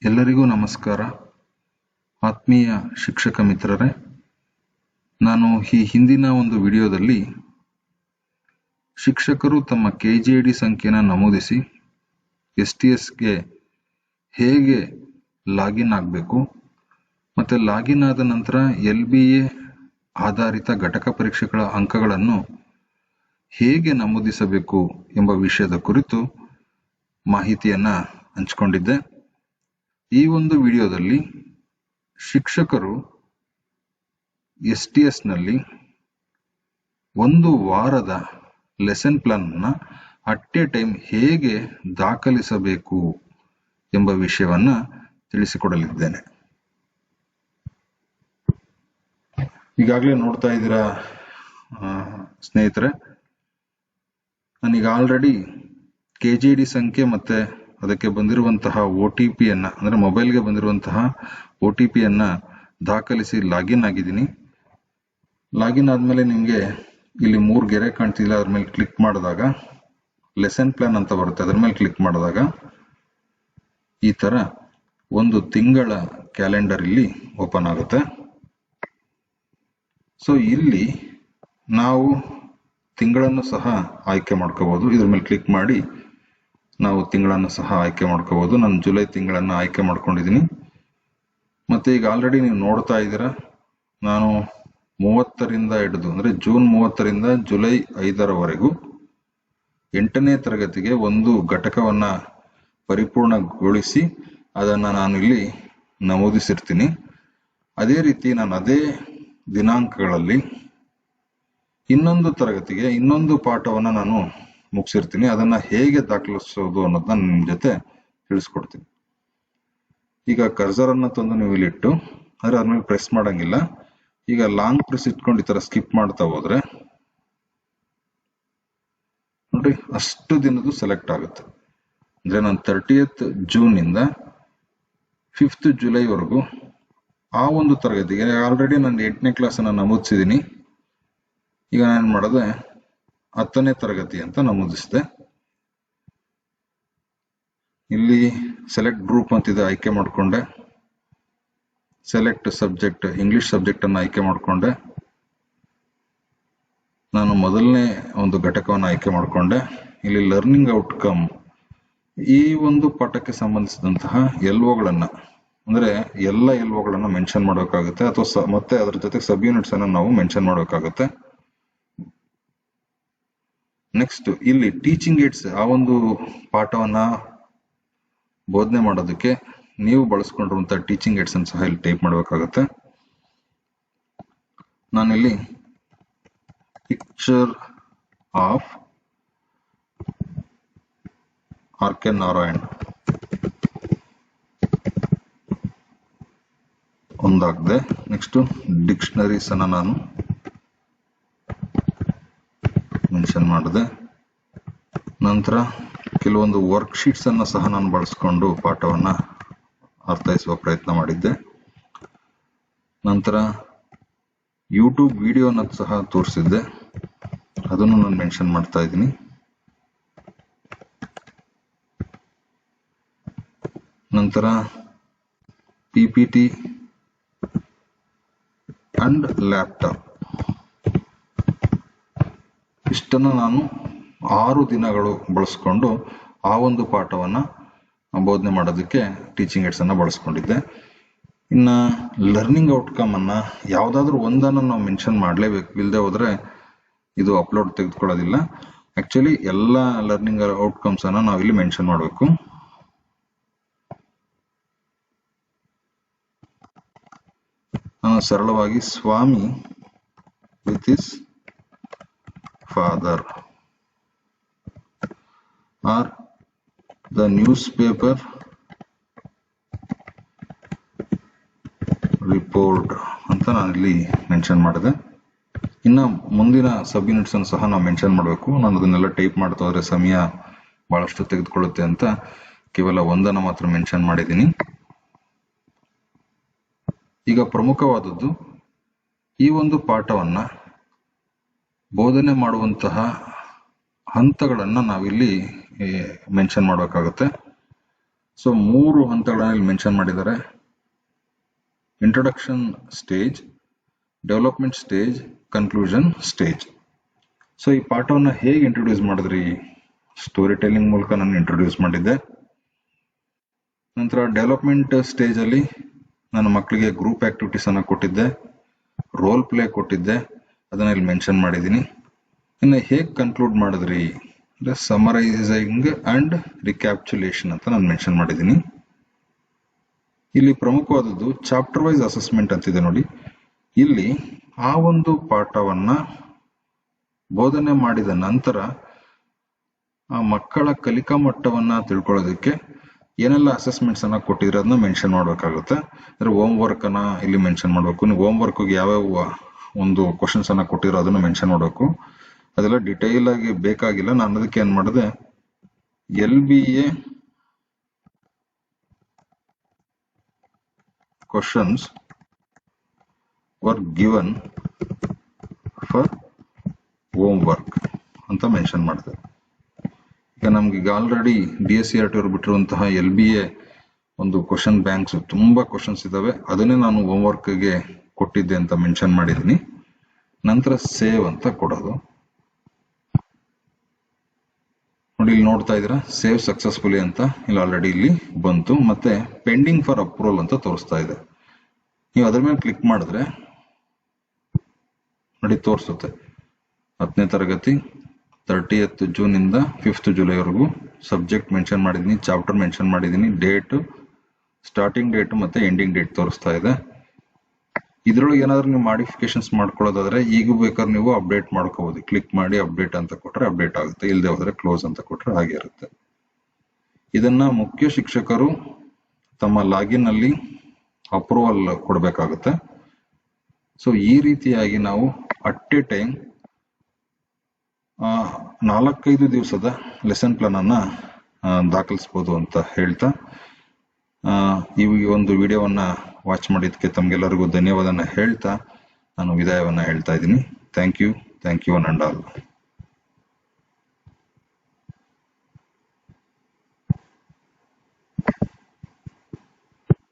ಎಲ್ಲರಿಗೂ ನಮಸ್ಕಾರ. ಆತ್ಮೀಯ ಶಿಕ್ಷಕ ಮಿತ್ರರೇ, ನಾನು ಈ ಹಿಂದಿನ ಒಂದು ವಿಡಿಯೋದಲ್ಲಿ ಶಿಕ್ಷಕರು ತಮ್ಮ KJD ಸಂಖ್ಯೆನ ನಮೂದಿಸಿ STSಗೆ ಹೇಗೆ ಲಾಗಿನ್ ಆಗಬೇಕು ಮತ್ತು ಲಾಗಿನ್ ಆದ ನಂತರ LBA ಆಧಾರಿತ ಘಟಕ ಪರೀಕ್ಷೆಗಳ ಅಂಕಗಳನ್ನು ಹೇಗೆ ನಮೂದಿಸಬೇಕು ಎಂಬ ವಿಷಯದ ಕುರಿತು ಮಾಹಿತಿಯನ್ನ ಹಂಚಿಕೊಂಡಿದ್ದೆ. ಈ ಒಂದು ವಿಡಿಯೋದಲ್ಲಿ ಶಿಕ್ಷಕರು STS ನಲ್ಲಿ ಒಂದು ವಾರದ ಲೆಸನ್ ಪ್ಲಾನ್ ಅನ್ನ ಅಟ್ ಎ ಟೈಮ್ ಹೇಗೆ ದಾಖಲಿಸಬೇಕು ಎಂಬ ವಿಷಯವನ್ನ ತಿಳಿಸಿಕೊಡಲಿದ್ದೇನೆ. ಈಗಾಗಲೇ ನೋಡ್ತಾ ಇದ್ದೀರಾ ಸ್ನೇಹಿತರೆ, ನಾನೀಗ ಆಲ್ರೆಡಿ KJD ಸಂಖ್ಯೆ ಮತ್ತೆ ಅದಕ್ಕೆ ಬಂದಿರುವಂತಹ OTP ಅನ್ನ ಅಂದ್ರೆ ಮೊಬೈಲ್ಗೆ ಬಂದಿರುವಂತಹ OTP ಅನ್ನ ದಾಖಲಿಸಿ ಲಾಗಿನ್ ಆಗಿದ್ದೀನಿ. ಲಾಗಿನ್ ಆದ್ಮೇಲೆ ನಿಮ್ಗೆ ಇಲ್ಲಿ 3 ಗೆರೆ ಕಾಣ್ತಿಲ್ಲ, ಅದ್ರ ಮೇಲೆ ಕ್ಲಿಕ್ ಮಾಡಿದಾಗ ಲೆಸನ್ ಪ್ಲಾನ್ ಅಂತ ಬರುತ್ತೆ. ಅದ್ರ ಮೇಲೆ ಕ್ಲಿಕ್ ಮಾಡಿದಾಗ ಈ ತರ ಒಂದು ತಿಂಗಳ ಕ್ಯಾಲೆಂಡರ್ ಇಲ್ಲಿ ಓಪನ್ ಆಗುತ್ತೆ. ಸೊ ಇಲ್ಲಿ ನಾವು ತಿಂಗಳನ್ನು ಸಹ ಆಯ್ಕೆ ಮಾಡ್ಕೋಬಹುದು. ಇದ್ರ ಮೇಲೆ ಕ್ಲಿಕ್ ಮಾಡಿ ನಾವು ತಿಂಗಳನ್ನು ಸಹ ಆಯ್ಕೆ ಮಾಡ್ಕೋಬಹುದು. ನಾನು ಜುಲೈ ತಿಂಗಳನ್ನ ಆಯ್ಕೆ ಮಾಡ್ಕೊಂಡಿದ್ದೀನಿ. ಮತ್ತೆ ಈಗ ಆಲ್ರೆಡಿ ನೀವು ನೋಡ್ತಾ ಇದ್ದೀರಾ, ನಾನು 30ರಿಂದ ಹಿಡಿದು ಅಂದ್ರೆ ಜೂನ್ 30ರಿಂದ ಜುಲೈ 5ರವರೆಗೂ 8ನೇ ತರಗತಿಗೆ ಒಂದು ಘಟಕವನ್ನ ಪರಿಪೂರ್ಣಗೊಳಿಸಿ ಅದನ್ನ ನಾನು ಇಲ್ಲಿ ನಮೂದಿಸಿರ್ತೀನಿ. ಅದೇ ರೀತಿ ನಾನು ಅದೇ ದಿನಾಂಕಗಳಲ್ಲಿ ಇನ್ನೊಂದು ತರಗತಿಗೆ ಇನ್ನೊಂದು ಪಾಠವನ್ನ ನಾನು ಮುಗಿಸಿರ್ತೀನಿ. ಅದನ್ನ ಹೇಗೆ ದಾಖಲಿಸೋದು ಅನ್ನೋದನ್ನ ನಿಮ್ ಜೊತೆ ತಿಳಿಸ್ಕೊಡ್ತೀನಿ. ಈಗ ಕರ್ಸರ್ ಅನ್ನ ತಂದು ನೀವು ಇಲ್ಲಿ ಇಟ್ಟು ಅದ್ರ ಮೇಲೆ ಪ್ರೆಸ್ ಮಾಡಂಗಿಲ್ಲ. ಈಗ ಲಾಂಗ್ ಪ್ರೆಸ್ ಇಟ್ಕೊಂಡು ಈ ತರ ಸ್ಕಿಪ್ ಮಾಡ್ತಾ ಹೋದ್ರೆ ನೋಡ್ರಿ ಅಷ್ಟು ದಿನದ್ದು ಸೆಲೆಕ್ಟ್ ಆಗುತ್ತೆ. ಅಂದ್ರೆ ನಾನು 30th ಜೂನ್ ಇಂದ 5th ಜುಲೈವರೆಗೂ ಆ ಒಂದು ತರಗತಿಗೆ ಆಲ್ರೆಡಿ ನಾನು 8ನೇ ಕ್ಲಾಸ್ ಅನ್ನ ನಮೂದಿಸಿದ್ದೀನಿ. ಈಗ ನಾನು ಮಾಡೋದೆ 10ನೇ ತರಗತಿ ಅಂತ ನಮೂದಿಸಿದೆ. ಇಲ್ಲಿ ಸೆಲೆಕ್ಟ್ ಗ್ರೂಪ್ ಅಂತಿದೆ, ಆಯ್ಕೆ ಮಾಡಿಕೊಂಡೆ. ಸೆಲೆಕ್ಟ್ ಸಬ್ಜೆಕ್ಟ್ ಇಂಗ್ಲಿಷ್ ಸಬ್ಜೆಕ್ಟ್ ಅನ್ನು ಆಯ್ಕೆ ಮಾಡಿಕೊಂಡೆ. ನಾನು ಮೊದಲನೇ ಒಂದು ಘಟಕವನ್ನು ಆಯ್ಕೆ ಮಾಡಿಕೊಂಡೆ. ಇಲ್ಲಿ ಲರ್ನಿಂಗ್ ಔಟ್ಕಮ್ ಈ ಒಂದು ಪಾಠಕ್ಕೆ ಸಂಬಂಧಿಸಿದಂತಹ LOಗಳನ್ನ ಅಂದ್ರೆ ಎಲ್ಲ LOಗಳನ್ನ ಮೆನ್ಷನ್ ಮಾಡಬೇಕಾಗುತ್ತೆ, ಅಥವಾ ಮತ್ತೆ ಅದ್ರ ಜೊತೆ ಸಬ್ ಯೂನಿಟ್ಸ್ ಅನ್ನ ನಾವು ಮೆನ್ಷನ್ ಮಾಡಬೇಕಾಗುತ್ತೆ. ನೆಕ್ಸ್ಟ್ ಇಲ್ಲಿ ಟೀಚಿಂಗ್ ಏಡ್ಸ್, ಆ ಒಂದು ಪಾಠವನ್ನ ಬೋಧನೆ ಮಾಡೋದಕ್ಕೆ ನೀವು ಬಳಸ್ಕೊಂಡಿರುವಂತಹ ಟೀಚಿಂಗ್ ಏಡ್ಸ್ ಅನ್ನು ಸಹ ಇಲ್ಲಿ ಟೈಪ್ ಮಾಡಬೇಕಾಗುತ್ತೆ. ನಾನಿಲ್ಲಿ ಪಿಕ್ಚರ್ ಆಫ್ RK ನಾರಾಯಣ್ ಒಂದಾಗಿದೆ. ನೆಕ್ಸ್ಟ್ ಡಿಕ್ಷನರೀಸ್ ಅನ್ನ ನಾನು ಮೆನ್ಷನ್ ಮಾಡಿದೆ. ನಂತರ ಕೆಲವೊಂದು ವರ್ಕ್ ಶೀಟ್ಸ್ ಅನ್ನ ಸಹ ನಾನು ಬಳಸ್ಕೊಂಡು ಪಾಠವನ್ನ ಅರ್ಥೈಸುವ ಪ್ರಯತ್ನ ಮಾಡಿದ್ದೆ. ನಂತರ ಯೂಟ್ಯೂಬ್ ವಿಡಿಯೋನ ಸಹ ತೋರಿಸಿದ್ದೆ, ಅದನ್ನು ನಾನು ಮೆನ್ಷನ್ ಮಾಡ್ತಾ ಇದ್ದೀನಿ. ನಂತರ PPT ಅಂಡ್ ಲ್ಯಾಪ್ಟಾಪ್ ಇಷ್ಟನ್ನು ನಾನು 6 ದಿನಗಳು ಬಳಸ್ಕೊಂಡು ಆ ಒಂದು ಪಾಠವನ್ನ ಬೋಧನೆ ಮಾಡೋದಕ್ಕೆ ಟೀಚಿಂಗ್ ಏಡ್ಸ್ ಅನ್ನ ಬಳಸ್ಕೊಂಡಿದ್ದೆ. ಇನ್ನ ಲರ್ನಿಂಗ್ ಔಟ್ಕಮ್ ಅನ್ನ ಯಾವ್ದಾದ್ರು ಒಂದನ್ನು ನಾವು ಮೆನ್ಷನ್ ಮಾಡ್ಲೇಬೇಕು, ಇಲ್ಲದೆ ಹೋದ್ರೆ ಇದು ಅಪ್ಲೋಡ್ ತೆಗೆದುಕೊಳ್ಳೋದಿಲ್ಲ. ಆಕ್ಚುಲಿ ಎಲ್ಲ ಲರ್ನಿಂಗ್ ಔಟ್ಕಮ್ಸ್ ಅನ್ನ ನಾವು ಇಲ್ಲಿ ಮೆನ್ಷನ್ ಮಾಡಬೇಕು. ನಾನು ಸರಳವಾಗಿ Swami with his father or the newspaper report ಅಂತ ನಾನು ಇಲ್ಲಿ ಮೆನ್ಷನ್ ಮಾಡಿದೆ. ಇನ್ನ ಮುಂದಿನ ಸಬ್ ಯೂನಿಟ್ಸ್ ಅನ್ನು ಸಹ ನಾವು ಮೆನ್ಷನ್ ಮಾಡಬೇಕು. ನಾನು ಅದನ್ನೆಲ್ಲ ಟೈಪ್ ಮಾಡ್ತಾ ಹೋದ್ರೆ ಸಮಯ ಬಹಳಷ್ಟು ತೆಗೆದುಕೊಳ್ಳುತ್ತೆ ಅಂತ ಕೇವಲ ಒಂದನ್ನು ಮಾತ್ರ ಮೆನ್ಷನ್ ಮಾಡಿದ್ದೀನಿ. ಈಗ ಪ್ರಮುಖವಾದದ್ದು, ಈ ಒಂದು ಪಾಠವನ್ನ ಬೋಧನೆ ಮಾಡುವಂತಹ ಹಂತಗಳನ್ನ ನಾವಿಲ್ಲಿ ಮೆನ್ಷನ್ ಮಾಡಬೇಕಾಗುತ್ತೆ. ಸೊ 3 ಹಂತಗಳನ್ನ ಇಲ್ಲಿ ಮೆನ್ಷನ್ ಮಾಡಿದ್ದಾರೆ. Introduction stage, development stage, conclusion stage. So ಈ ಪಾಠವನ್ನ ಹೇಗೆ ಇಂಟ್ರೊಡ್ಯೂಸ್ ಮಾಡಿದ್ರಿ? ಸ್ಟೋರಿ ಟೆಲ್ಲಿಂಗ್ ಮೂಲಕ ನಾನು ಇಂಟ್ರೊಡ್ಯೂಸ್ ಮಾಡಿದ್ದೆ. ನಂತರ ಡೆವಲಪ್ಮೆಂಟ್ ಸ್ಟೇಜ್ ಅಲ್ಲಿ ನಾನು ಮಕ್ಕಳಿಗೆ ಗ್ರೂಪ್ ಆಕ್ಟಿವಿಟೀಸ್ ಅನ್ನ ಕೊಟ್ಟಿದ್ದೆ, ರೋಲ್ ಪ್ಲೇ ಕೊಟ್ಟಿದ್ದೆ, ಅದನ್ನ ಇಲ್ಲಿ ಮೆನ್ಷನ್ ಮಾಡಿದ್ದೀನಿ. ಇನ್ನು ಹೇಗೆ ಕನ್ಕ್ಲೂಡ್ ಮಾಡಿದ್ರಿ ಅಂದ್ರೆ ಸಮರೈಸಿಂಗ್ ಅಂಡ್ ರಿಕ್ಯಾಪ್ಚುಲೇಷನ್ ಅಂತ ನಾನು ಮೆನ್ಷನ್ ಮಾಡಿದ್ದೀನಿ. ಇಲ್ಲಿ ಪ್ರಮುಖವಾದದ್ದು ಚಾಪ್ಟರ್ ವೈಸ್ ಅಸೆಸ್ಮೆಂಟ್ ಅಂತಿದೆ ನೋಡಿ. ಇಲ್ಲಿ ಆ ಒಂದು ಪಾಠವನ್ನ ಬೋಧನೆ ಮಾಡಿದ ನಂತರ ಆ ಮಕ್ಕಳ ಕಲಿಕಾ ಮಟ್ಟವನ್ನ ತಿಳ್ಕೊಳ್ಳೋದಕ್ಕೆ ಏನೆಲ್ಲ ಅಸೆಸ್ಮೆಂಟ್ಸ್ ಅನ್ನ ಕೊಟ್ಟಿದ್ರೆ ಅದನ್ನ ಮೆನ್ಷನ್ ಮಾಡ್ಬೇಕಾಗುತ್ತೆ. ಅಂದ್ರೆ ಹೋಮ್ ವರ್ಕ್ ಅನ್ನ ಇಲ್ಲಿ ಮೆನ್ಷನ್ ಮಾಡ್ಬೇಕು. ನೀವು ಹೋಮ್ ವರ್ಕ್ ಯಾವ್ಯಾವ ಒಂದು ಕ್ವಶನ್ಸ್ ಅನ್ನ ಕೊಟ್ಟಿರೋ ಅದನ್ನ ಮೆನ್ಷನ್ ಮಾಡ್ಬೇಕು. ಅದೆಲ್ಲ ಡಿಟೈಲ್ ಆಗಿ ಬೇಕಾಗಿಲ್ಲ. ನಾನು ಅದಕ್ಕೆ ಏನ್ ಮಾಡಿದೆ, LBA questions were given for homework ಅಂತ ಮೆನ್ಷನ್ ಮಾಡಿದೆ. ಈಗ ನಮ್ಗೆ ಈಗ ಆಲ್ರೆಡಿ DSCRT ಅವರು ಬಿಟ್ಟಿರುವಂತಹ LBA ಒಂದು ಕ್ವಶನ್ ಬ್ಯಾಂಕ್ಸ್ ತುಂಬಾ ಕ್ವಶನ್ಸ್ ಇದಾವೆ, ಅದನ್ನೇ ನಾನು ಹೋಮ್ವರ್ಕ್ಗೆ ಕೊಟ್ಟಿದ್ದೆ ಅಂತ ಮೆನ್ಷನ್ ಮಾಡಿದ್ದೀನಿ. ನಂತರ ಸೇವ್ ಅಂತ ಕೊಡೋದು ನೋಡಿ. ಇಲ್ಲಿ ನೋಡ್ತಾ ಇದ್ದೀರಾ ಸೇವ್ ಸಕ್ಸಸ್ಫುಲಿ ಅಂತ ಇಲ್ಲಿ ಆಲ್ರೆಡಿ ಇಲ್ಲಿ ಬಂತು. ಮತ್ತೆ ಪೆಂಡಿಂಗ್ ಫಾರ್ ಅಪ್ರೂವಲ್ ಅಂತ ತೋರಿಸ್ತಾ ಇದೆ. ನೀವು ಅದ್ರ ಮೇಲೆ ಕ್ಲಿಕ್ ಮಾಡಿದ್ರೆ ನೋಡಿ ತೋರಿಸುತ್ತೆ 10ನೇ ತರಗತಿ 30th ಜೂನ್ ಇಂದ 5th ಜುಲೈವರೆಗೂ ಸಬ್ಜೆಕ್ಟ್ ಮೆನ್ಷನ್ ಮಾಡಿದೀನಿ, ಚಾಪ್ಟರ್ ಮೆನ್ಷನ್ ಮಾಡಿದೀನಿ, ಡೇಟ್, ಸ್ಟಾರ್ಟಿಂಗ್ ಡೇಟ್ ಮತ್ತೆ ಎಂಡಿಂಗ್ ಡೇಟ್ ತೋರಿಸ್ತಾ ಇದೆ. ಇದ್ರೊಳಗೆ ಏನಾದ್ರೂ ನೀವು ಮಾಡಿಫಿಕೇಶನ್ಸ್ ಮಾಡ್ಕೊಳ್ಳೋದಾದ್ರೆ ಈಗ ಬೇಕಾದ್ರೆ ನೀವು ಅಪ್ಡೇಟ್ ಮಾಡ್ಕೋಬಹುದು. ಕ್ಲಿಕ್ ಮಾಡಿ ಅಪ್ಡೇಟ್ ಅಂತ ಕೊಟ್ರೆ ಅಪ್ಡೇಟ್ ಆಗುತ್ತೆ, ಇಲ್ಲದೆ ಹೋದ್ರೆ ಕ್ಲೋಸ್ ಅಂತ ಕೊಟ್ರೆ ಹಾಗೆ ಇರುತ್ತೆ. ಇದನ್ನ ಮುಖ್ಯ ಶಿಕ್ಷಕರು ತಮ್ಮ ಲಾಗಿನ್ ಅಲ್ಲಿ ಅಪ್ರೂವಲ್ ಕೊಡಬೇಕಾಗುತ್ತೆ. ಸೊ ಈ ರೀತಿಯಾಗಿ ನಾವು ಅಟ್ ಎ ಟೈಮ್ 4-5 ದಿವಸದ ಲೆಸನ್ ಪ್ಲಾನ್ ಅನ್ನ ದಾಖಲಿಸಬಹುದು ಅಂತ ಹೇಳ್ತಾ ಈ ಒಂದು ವಿಡಿಯೋವನ್ನ ವಾಚ್ ಮಾಡಿದ್ದಕ್ಕೆ ತಮ್ಗೆಲ್ಲರಿಗೂ ಧನ್ಯವಾದನ ಹೇಳ್ತಾ ನಾನು ವಿದಾಯವನ್ನ ಹೇಳ್ತಾ ಇದ್ದೀನಿ. Thank you one and all.